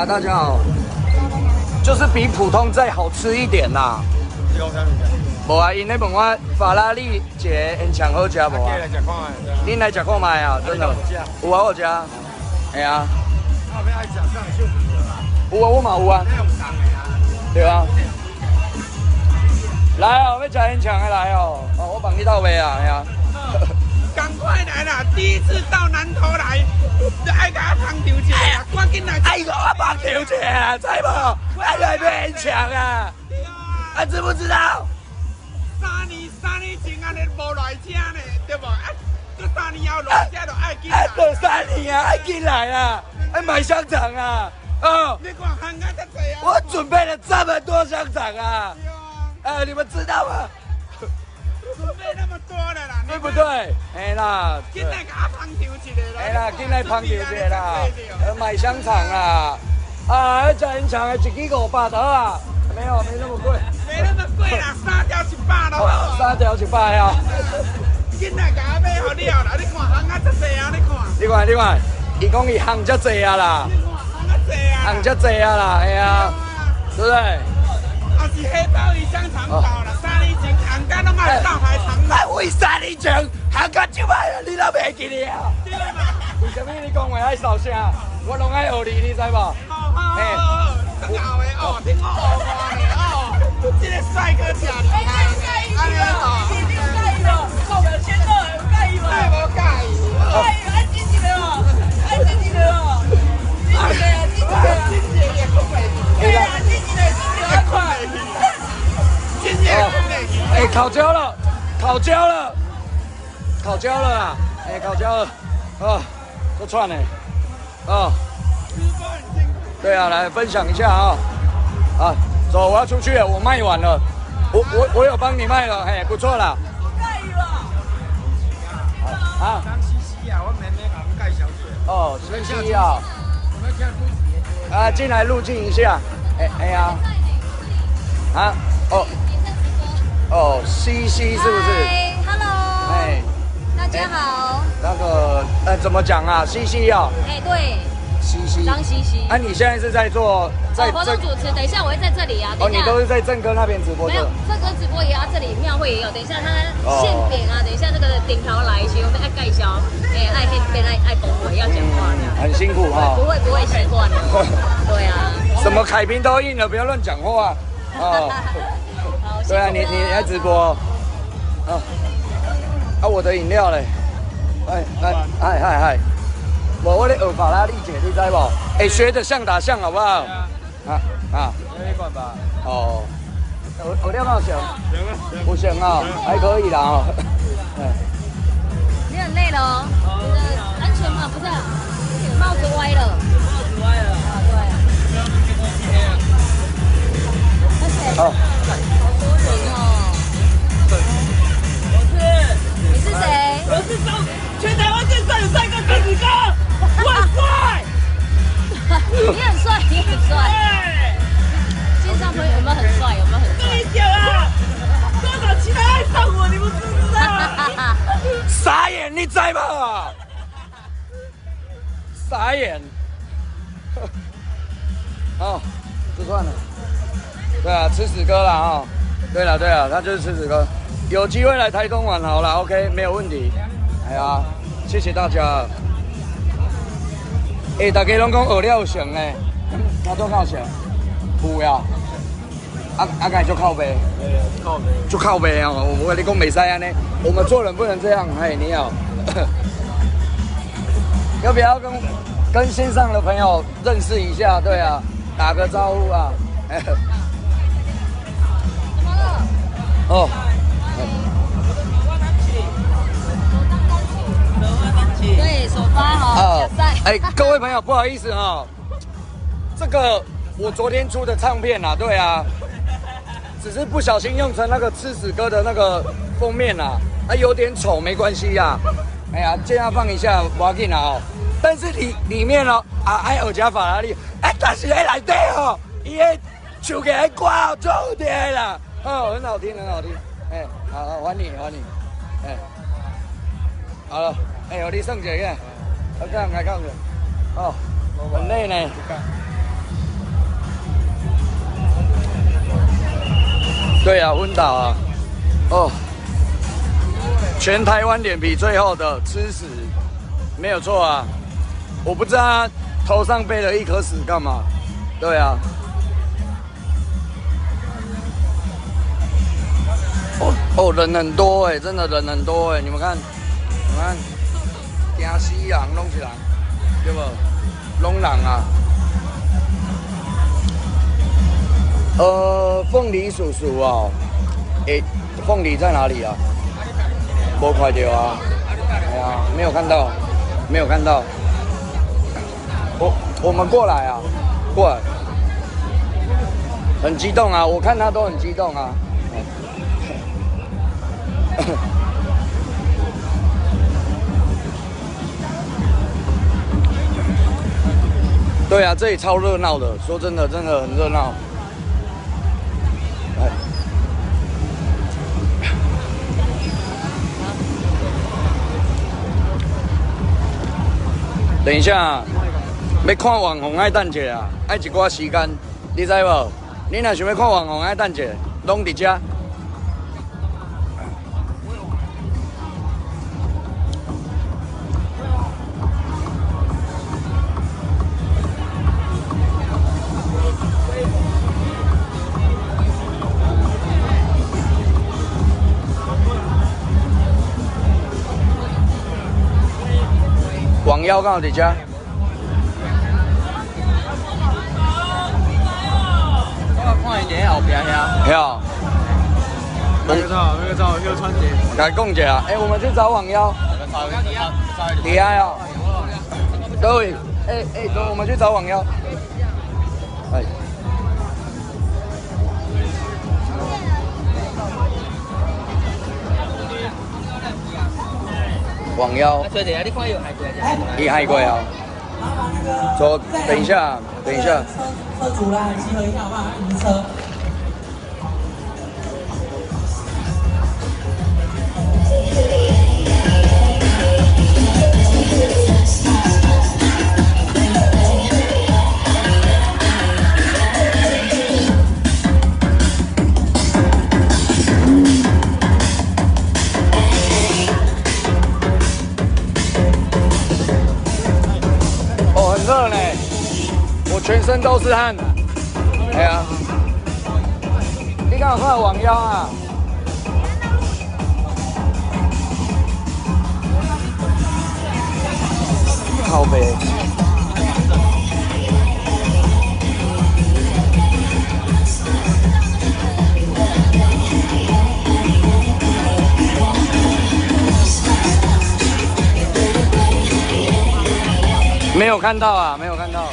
啊，大家好，就是比普通再好吃一点啦。无啊，因咧问我法拉利一个烟肠好食无啊？恁来食看卖啊，真的。有啊，我食。系啊。有啊，我嘛有啊。对啊。来哦，要吃烟肠的来哦，我帮你倒卖啊，系啊。赶快来啦！第一次到南投来，就爱甲香肠一下，赶紧来！哎呦，我帮调一下，知无？爱来买烟肠啊！啊，知不知道3年前安尼无来车呢，对不？啊，这3年后来车就爱紧来。这3年啊，爱进来啊，爱买香肠啊！哦，你看香港这济啊！我准备了这么多香肠啊！你们知道吗？准备那么多了啦，对不对？哎啦，紧来甲香肠一个啦！哎啦，紧来香肠一个啦！买香肠啦！啊，要吃烟肠的，1支500头啊！没有，没那么贵。没那么贵啦，3条100咯。3条100啊！紧来甲买好了啦！你看香港这济啊，你看。你看，伊讲伊行遮济啊啦，行遮济啊啦，哎呀，对不对？啊是黑鲍鱼香肠堡啦，3年前香港都卖上海肠啦。为3年前香港就卖了，你都袂记得啊？对嘛？为什么你讲话爱小声？我拢爱学你，你知无？好，真好诶哦，听我学话呢哦，这个帅哥真厉害呢，安尼哦。你介意无？我袂签到，有介意无？无介意。介意，爱支持的哦，爱支持的哦，支持的啊，支持的啊。金姐也不美丽。对啊，支持的，支持的快。金姐不美丽。哎，烤焦了，烤焦了，烤焦了啦！哎，烤焦了，啊，都串呢，啊。对啊，来分享一下啊！啊，走，我要出去了，我卖完了，我有帮你卖了，嘿，不错啦。介意无？啊，张西西啊，我妹妹甲我介绍一下。哦，西西啊，我们现在啊，进来入境一下，哎呀，啊，哦，西西是不是？ Hello，哎，大家好。那个，怎么讲啊？西西啊，哎，对，西西，张西西。啊，你现在是在做活动主持，等一下我会在这里啊。哦，等一下。你都是在正哥那边直播的。没有，正哥直播也要，这里庙会也有。等一下他馅饼啊，等一下那个顶条来时，我们爱介绍，哎，爱那边爱恭维要讲话这样。很辛苦哈。不会习惯的。对啊。什么凯宾都印了，不要乱讲话。哦。对啊，你在直播。啊，我的饮料嘞。嗨。我咧学法拉利姐，你知无？哎，学的像打像好不好？没办法。哦。学了够像？不像啊，还可以啦哦。你很累了哦。你的安全帽不是，帽子歪了。啊，对。好。好多人哦。你是谁？我是全台湾最帅的帅哥狮子哥，我很帅。你很帅。线上朋友有没有很帅？跟你讲啊，多少其他爱上我，你们知不知道？傻眼，你知吗？傻眼。哦，就算了。对啊，吃屎哥啦啊！对了，他就是吃屎哥。有机会来台东玩好了 ，OK， 没有问题。哎呀，谢谢大家。大家拢讲学了有成诶，他都靠成，有呀。敢就靠背，就靠背啊！我跟你讲，没使安尼，我们做人不能这样。嘿，你好，要不要跟线上的朋友认识一下？对啊，打个招呼啊！怎么了？哦。对，首发哈，各位朋友，不好意思哈，这个我昨天出的唱片啊，对啊，只是不小心用成那个吃屎哥的那个封面啊，有点丑，没关系呀。哎呀，这样放一下，不要紧啦哦。但是里面哦，还有加法拉利，但是在内底哦，伊个唱起来歌哦，最好听的啦，哦，很好听。好，还你，好了。你算一个，我这样来讲哦，很累呢。对啊，昏倒啊！哦，全台湾脸皮最厚的吃屎，没有错啊！我不知道他头上背了一颗屎干嘛？对啊。哦，人很多哎，真的人很多哎，你们看，惊死人，拢是人，对不？拢人啊。凤梨叔叔哦，凤梨在哪里啊？没看到啊，哎呀，没有看到，没有看到。我们过来啊，过来，很激动啊，我看他都很激动啊。对啊，这里超热闹的，说真的，真的很热闹。等一下，要看网红爱等一下啊，爱一寡时间，你知无？你若想要看网红爱等一下，拢伫遮。网妖敢有伫遮？我看伊伫后壁遐。嘿哦。那个照，又穿鞋。来讲一下，我们去找网妖。厉害哦。各位，走，我们去找网妖。哎。网妖。对的，你看有海龟。你海龟啊？走，等一下。车主来集合一下，好不好？停车。哦，很热呢，我全身都是汗。哎呀，你敢有看到网妖啊？靠北。没有看到啊，没有看到。